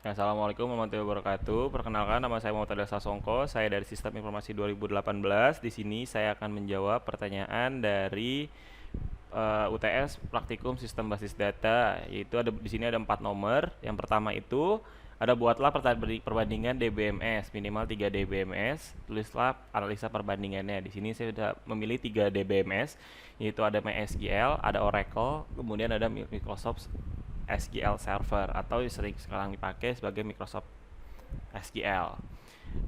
Assalamualaikum warahmatullahi wabarakatuh. Perkenalkan, nama saya Muhammad Adel Sasongko. Saya dari Sistem Informasi 2018. Di sini saya akan menjawab pertanyaan dari UTS Praktikum Sistem Basis Data. Yaitu di sini ada 4 nomor. Yang pertama itu ada buatlah perbandingan DBMS minimal 3 DBMS. Tulislah analisa perbandingannya. Di sini saya sudah memilih 3 DBMS, yaitu ada MySQL, ada Oracle, kemudian ada Microsoft SQL Server atau sering sekarang dipakai sebagai Microsoft SQL.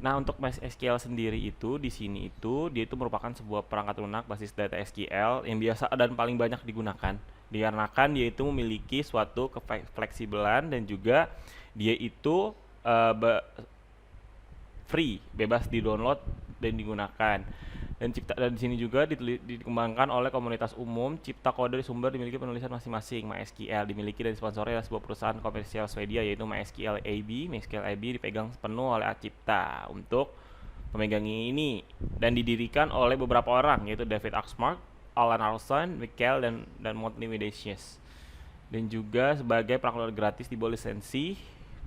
Nah, untuk MySQL sendiri itu di sini itu dia itu merupakan sebuah perangkat lunak basis data SQL yang biasa dan paling banyak digunakan. Dikarenakan dia itu memiliki suatu kefleksibelan dan juga dia itu free, bebas di-download dan digunakan. Dan di sini juga dikembangkan oleh komunitas umum. Cipta kode sumber dimiliki penulisan masing-masing. MySQL dimiliki dan disponsori oleh sebuah perusahaan komersial Swedia yaitu MySQL AB. MySQL AB dipegang penuh oleh Acipta untuk pemegang ini dan didirikan oleh beberapa orang yaitu David Axmark, Alan Arlson, Mikkel dan Motley Medesius. Dan juga sebagai perangkat gratis di bawah lisensi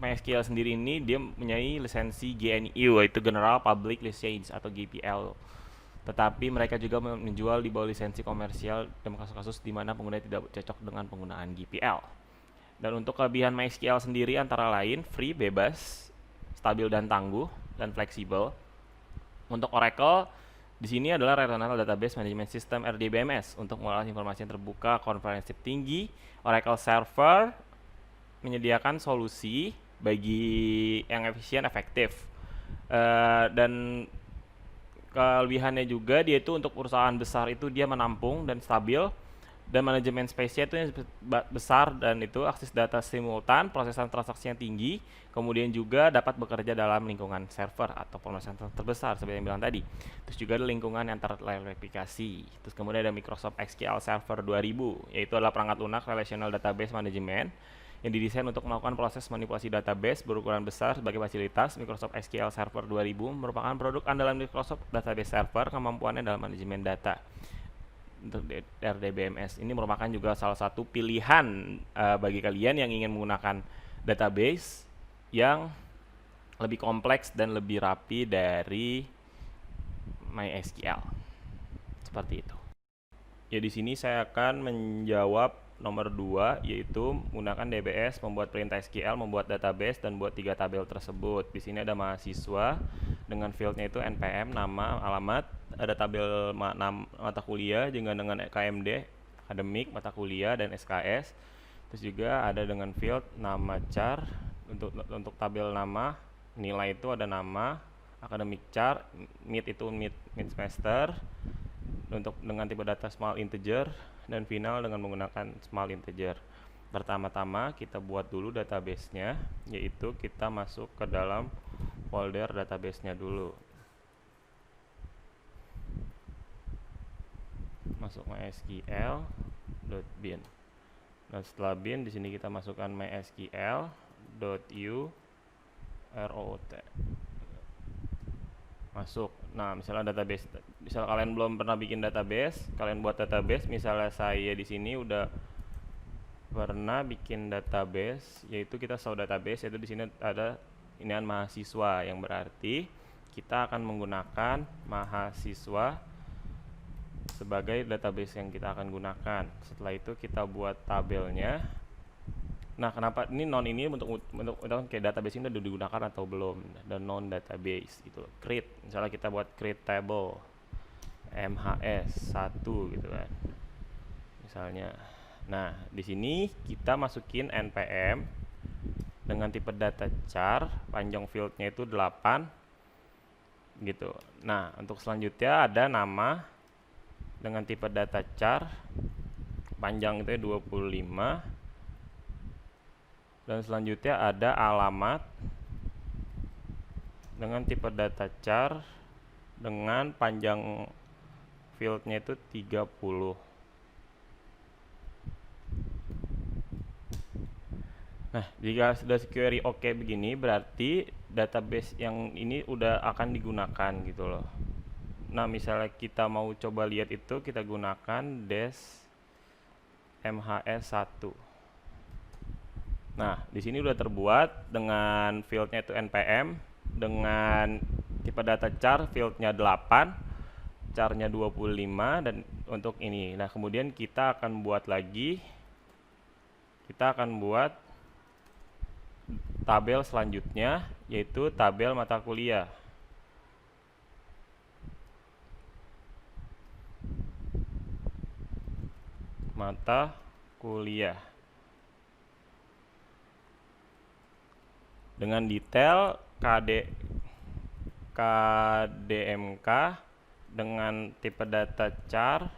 MySQL sendiri ini dia mempunyai lisensi GNU yaitu General Public License atau GPL. Tetapi mereka juga menjual di bawah lisensi komersial dalam kasus-kasus di mana pengguna tidak cocok dengan penggunaan GPL. Dan untuk kelebihan MySQL sendiri antara lain free, bebas, stabil dan tangguh, dan fleksibel. Untuk Oracle di sini adalah Relational Database Management System RDBMS untuk mengolah informasi yang terbuka, komprehensif tinggi. Oracle Server menyediakan solusi bagi yang efisien, efektif, dan kelebihannya juga dia itu untuk perusahaan besar itu dia menampung dan stabil, dan manajemen space-nya itu yang besar, dan itu akses data simultan, prosesan transaksi yang tinggi, kemudian juga dapat bekerja dalam lingkungan server atau pemrosesan terbesar seperti yang bilang tadi. Terus juga ada lingkungan yang terverifikasi. Terus kemudian ada Microsoft SQL Server 2000, yaitu adalah perangkat lunak relational database management yang didesain untuk melakukan proses manipulasi database berukuran besar sebagai fasilitas. Microsoft SQL Server 2000 merupakan produk andalan Microsoft Database Server. Kemampuannya dalam manajemen data untuk RDBMS ini merupakan juga salah satu pilihan bagi kalian yang ingin menggunakan database yang lebih kompleks dan lebih rapi dari MySQL. Seperti itu. Ya, di sini saya akan menjawab nomor 2, yaitu menggunakan DBS, membuat perintah SQL, membuat database, dan buat 3 tabel tersebut. Di sini ada mahasiswa dengan fieldnya itu NPM, nama, alamat, ada tabel mata kuliah juga dengan KMD, akademik, mata kuliah, dan SKS. Terus juga ada dengan field nama char, untuk tabel nama, nilai itu ada nama, akademik char, mid itu mid semester, untuk dengan tipe data small integer, dan final dengan menggunakan small integer. Pertama-tama kita buat dulu database-nya, yaitu kita masuk ke dalam folder database-nya dulu. Masuk mysql.bin. Nah, setelah bin di sini kita masukkan mysql.u root. Masuk. Nah, misalnya database, misal kalian belum pernah bikin database, kalian buat database, misalnya saya di sini udah pernah bikin database, yaitu kita show database, yaitu di sini ada inian mahasiswa, yang berarti kita akan menggunakan mahasiswa sebagai database yang kita akan gunakan. Setelah itu kita buat tabelnya. Nah, kenapa ini non ini untuk kayak database ini udah digunakan atau belum, dan non database gitu. Create, misalnya kita buat create table MHS 1 gitu kan. Misalnya. Nah, di sini kita masukin npm dengan tipe data char, panjang fieldnya itu 8 gitu. Nah, untuk selanjutnya ada nama dengan tipe data char, panjang itu 25. Dan selanjutnya ada alamat dengan tipe data char dengan panjang fieldnya itu 30. Nah, jika sudah query oke begini, berarti database yang ini udah akan digunakan gitu loh. Nah, misalnya kita mau coba lihat itu, kita gunakan dash mhs 1. Nah, di sini udah terbuat dengan fieldnya itu npm, dengan tipe data char fieldnya 8, charnya 25, dan untuk ini. Nah, kemudian kita akan buat tabel selanjutnya, yaitu tabel mata kuliah. Mata kuliah. Dengan detail KDMK dengan tipe data char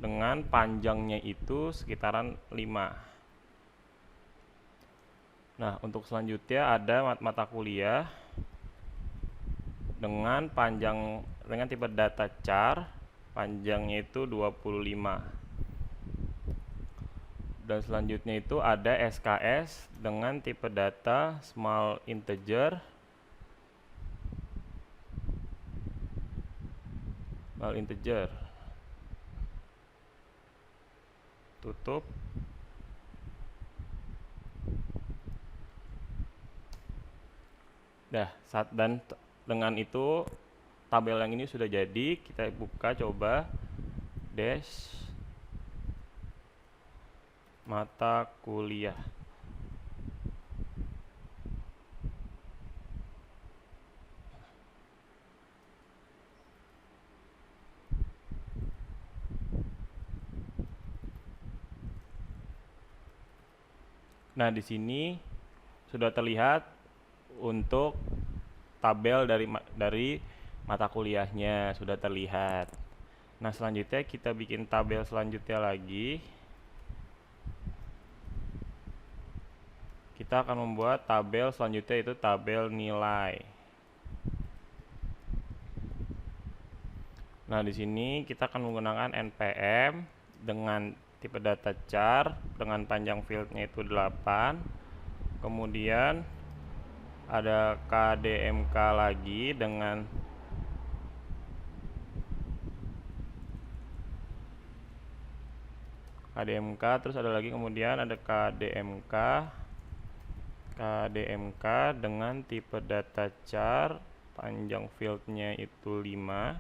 dengan panjangnya itu sekitaran 5. Nah, untuk selanjutnya ada mata kuliah dengan tipe data char panjangnya itu 25. Dan selanjutnya itu ada SKS dengan tipe data small integer tutup. Dan dengan itu tabel yang ini sudah jadi. Kita buka coba dash mata kuliah. Nah, di sini sudah terlihat untuk tabel dari mata kuliahnya sudah terlihat. Nah, selanjutnya kita bikin tabel selanjutnya lagi. Kita akan membuat tabel selanjutnya, yaitu tabel nilai. Nah, di sini kita akan menggunakan npm dengan tipe data char dengan panjang fieldnya itu 8. Kemudian ada KDMK lagi dengan KDMK, terus ada lagi kemudian ada KDMK dengan tipe data char panjang fieldnya itu 5.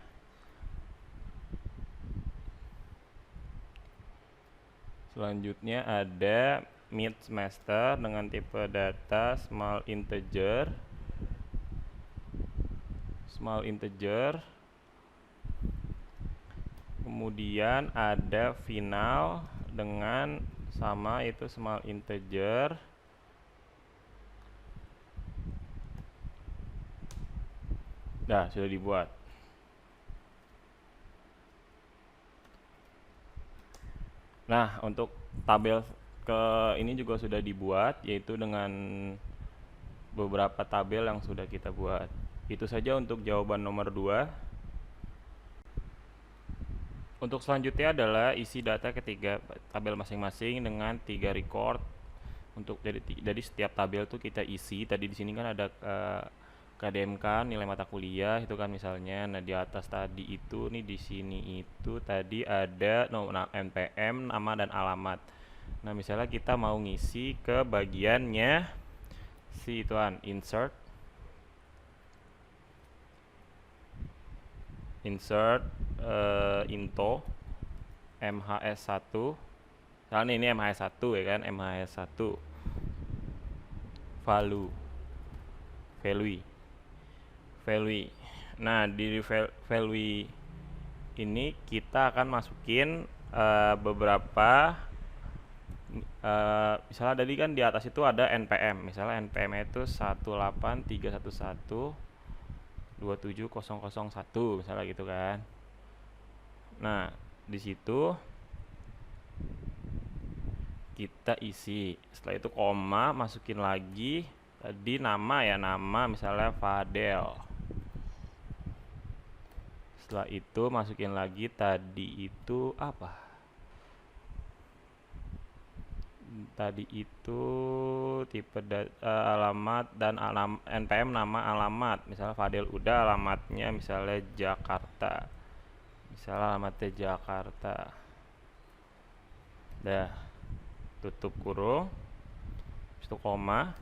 Selanjutnya ada mid semester dengan tipe data small integer. Kemudian ada final dengan sama itu small integer. Nah, sudah dibuat. Nah, untuk tabel ini juga sudah dibuat, yaitu dengan beberapa tabel yang sudah kita buat. Itu saja untuk jawaban nomor 2. Untuk selanjutnya adalah isi data ketiga tabel masing-masing dengan 3 record. Untuk dari setiap tabel tuh kita isi. Tadi di sini kan ada KDMK nilai mata kuliah itu kan misalnya. Nah, di atas tadi itu nih, di sini itu tadi ada npm, nama dan alamat. Nah, misalnya kita mau ngisi ke bagiannya si ituan insert into MHS1. Misalnya ini MHS1 ya kan, MHS1 value. Nah, di value ini kita akan masukin beberapa misalnya tadi kan di atas itu ada npm, misalnya npm itu 18311270001 misalnya gitu kan. Nah, di situ kita isi, setelah itu koma, masukin lagi tadi nama misalnya Fadel. Setelah itu masukin lagi tadi itu apa? Tadi itu tipe alamat dan npm nama alamat, misalnya Fadel udah, alamatnya misalnya Jakarta. Dah, tutup kurung. 1 koma.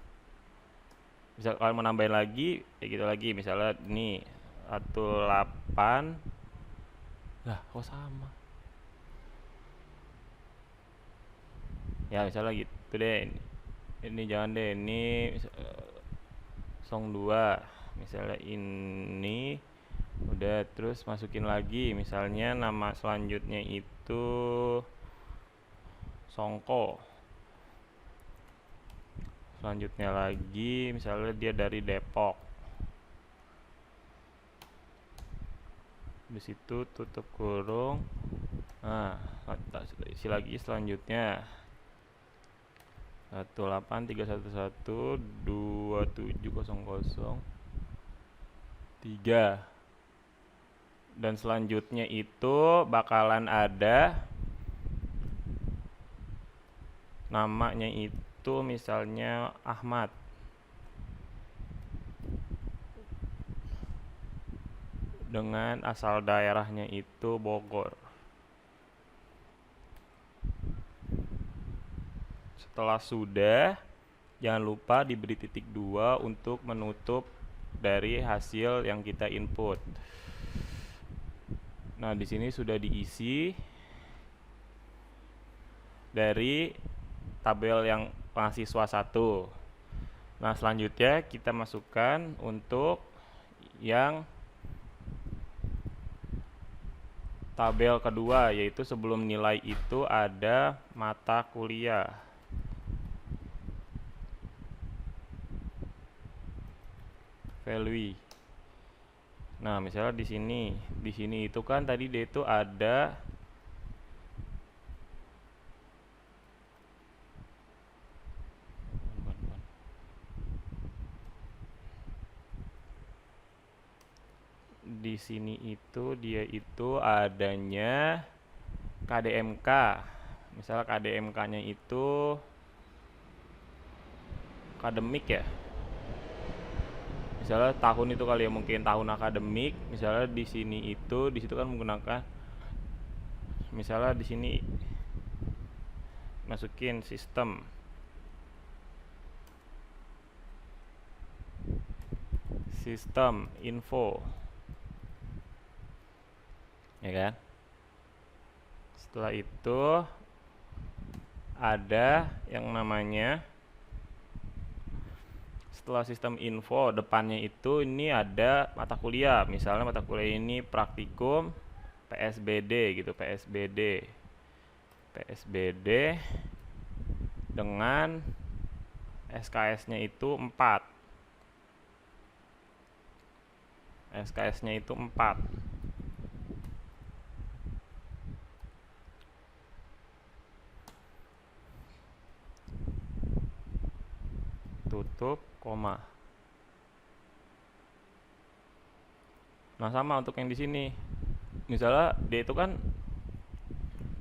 Bisa kalian mau nambahin lagi kayak gitu lagi, misalnya ini 18. Lah kok sama ya, misalnya gitu deh. Ini jangan deh, ini 02 misalnya, ini udah. Terus masukin lagi misalnya nama selanjutnya itu Songko. Selanjutnya lagi misalnya dia dari Depok. Di situ tutup kurung. Nah, isi lagi selanjutnya 18311270003. Dan selanjutnya itu bakalan ada namanya itu misalnya Ahmad. Dengan asal daerahnya itu Bogor. Setelah sudah, jangan lupa diberi titik 2 untuk menutup dari hasil yang kita input. Nah, di sini sudah diisi dari tabel yang mahasiswa 1. Nah, selanjutnya kita masukkan untuk yang tabel kedua, yaitu sebelum nilai itu ada mata kuliah. Value. Nah, misalnya di sini itu kan tadi dia itu ada di sini itu dia itu adanya KDMK. Misalnya KDMK-nya itu akademik ya. Misalnya tahun itu kali ya, mungkin tahun akademik. Misalnya di sini itu, di situ kan menggunakan, misalnya di sini masukin sistem info, ya kan? Setelah itu ada yang namanya, setelah sistem info depannya itu ini ada mata kuliah. Misalnya mata kuliah ini praktikum PSBD gitu, PSBD dengan SKS-nya itu 4. SKS-nya itu 4. Tutup koma. Nah, sama untuk yang di sini. Misalnya dia itu kan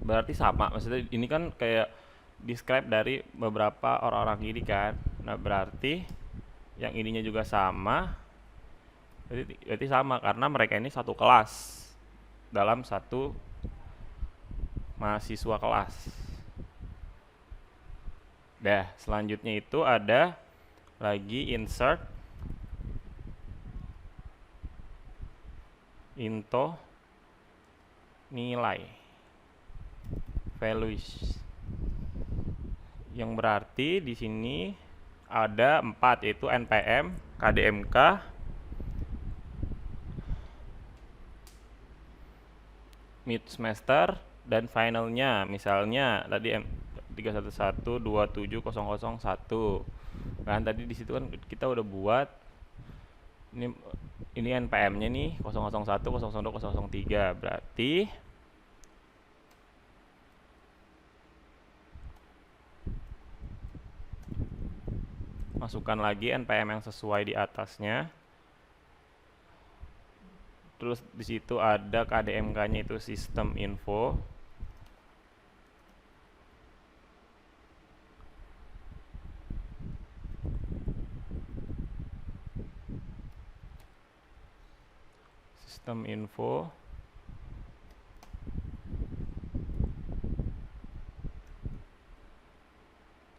berarti sama. Maksudnya ini kan kayak describe dari beberapa orang-orang ini kan. Nah, berarti yang ininya juga sama. Berarti sama karena mereka ini satu kelas dalam satu mahasiswa kelas. Dah, selanjutnya itu ada lagi insert into nilai values, yang berarti di sini ada 4, yaitu NPM, KDMK, mid semester, dan finalnya. Misalnya tadi 311270001 kan, tadi di situ kan kita udah buat ini NPM-nya nih 001, 002, 003. Berarti masukkan lagi NPM yang sesuai di atasnya. Terus di situ ada KDMK-nya itu sistem info. Sistem info.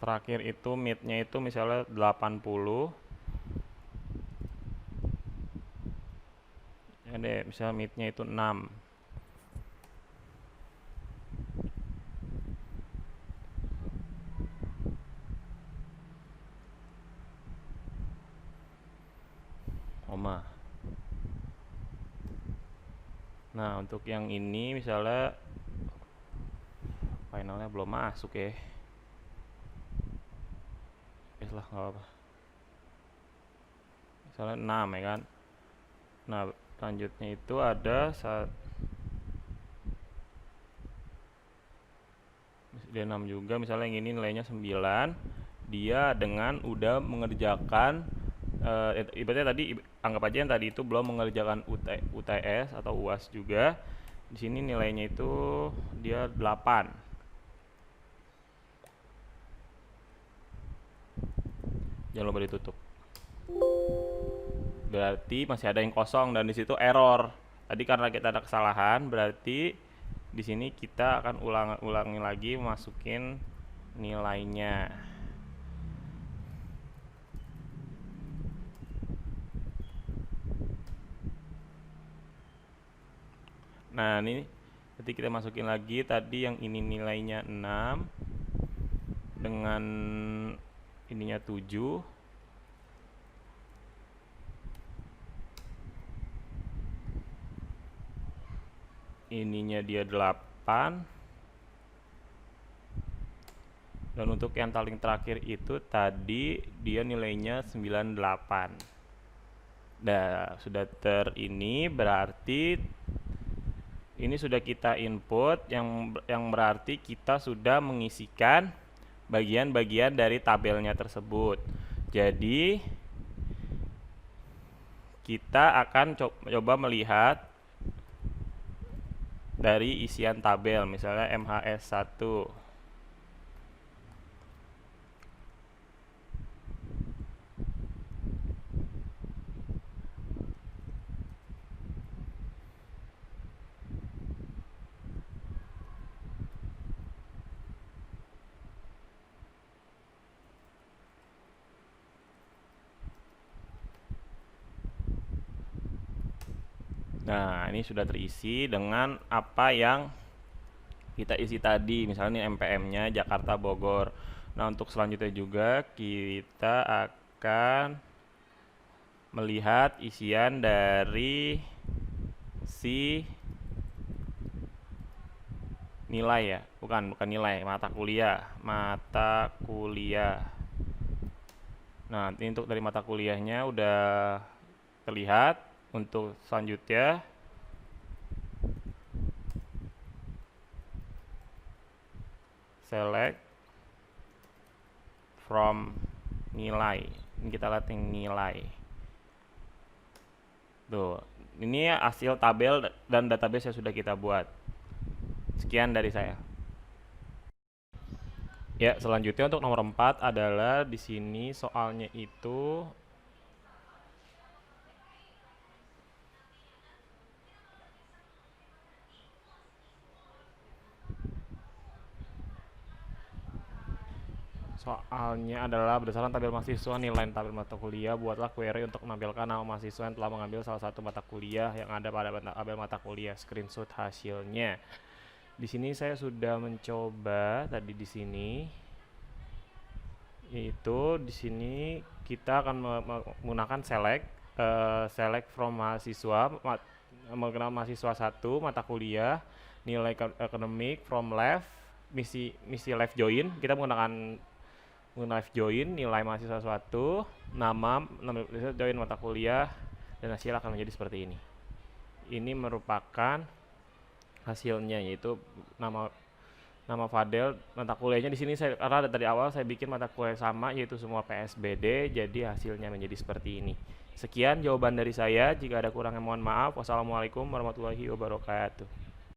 terakhir itu mid-nya itu misalnya 80. Ya deh, misalnya mid-nya itu 6. Koma. Nah, untuk yang ini misalnya finalnya belum masuk ya. Oke lah, nggak apa-apa. Misalnya 6 ya kan. Nah, selanjutnya itu ada dia 6 juga, misalnya yang ini nilainya 9. Dia dengan udah mengerjakan ibaratnya tadi anggap aja yang tadi itu belum mengerjakan UTS atau UAS juga. Di sini nilainya itu dia 8. Jangan lupa ditutup. Berarti masih ada yang kosong dan di situ error. Tadi karena kita ada kesalahan, berarti di sini kita akan ulangi lagi masukin nilainya. Nah, ini ketika kita masukin lagi tadi yang ini nilainya 6 dengan ininya 7. Ininya dia 8. Dan untuk yang paling terakhir itu tadi dia nilainya 98. Nah, sudah ini berarti ini sudah kita input yang berarti kita sudah mengisikan bagian-bagian dari tabelnya tersebut. Jadi kita akan coba melihat dari isian tabel, misalnya MHS1. Nah, ini sudah terisi dengan apa yang kita isi tadi, misalnya ini MPM-nya Jakarta Bogor. Nah, untuk selanjutnya juga kita akan melihat isian dari si nilai ya, bukan nilai, mata kuliah. Nah, ini untuk dari mata kuliahnya udah terlihat. Untuk selanjutnya select from nilai. Ini kita lihat yang nilai. Tuh, ini hasil tabel dan database yang sudah kita buat. Sekian dari saya. Ya, selanjutnya untuk nomor 4 adalah di sini soalnya itu adalah berdasarkan tabel mahasiswa nilai tabel mata kuliah, buatlah query untuk menampilkan nama mahasiswa yang telah mengambil salah satu mata kuliah yang ada pada tabel mata kuliah. Screenshot hasilnya. Di sini saya sudah mencoba tadi di sini. Yaitu di sini kita akan menggunakan select from mahasiswa, mengenal mahasiswa 1 mata kuliah, nilai akademik from left, misi left join. Kita menggunakan live join nilai mahasiswa suatu, nama join mata kuliah, dan hasil akan menjadi seperti ini. Ini merupakan hasilnya, yaitu nama Fadel. Mata kuliahnya di sini karena dari awal saya bikin mata kuliah sama, yaitu semua PSBD, jadi hasilnya menjadi seperti ini. Sekian jawaban dari saya. Jika ada kurangnya mohon maaf. Wassalamualaikum warahmatullahi wabarakatuh.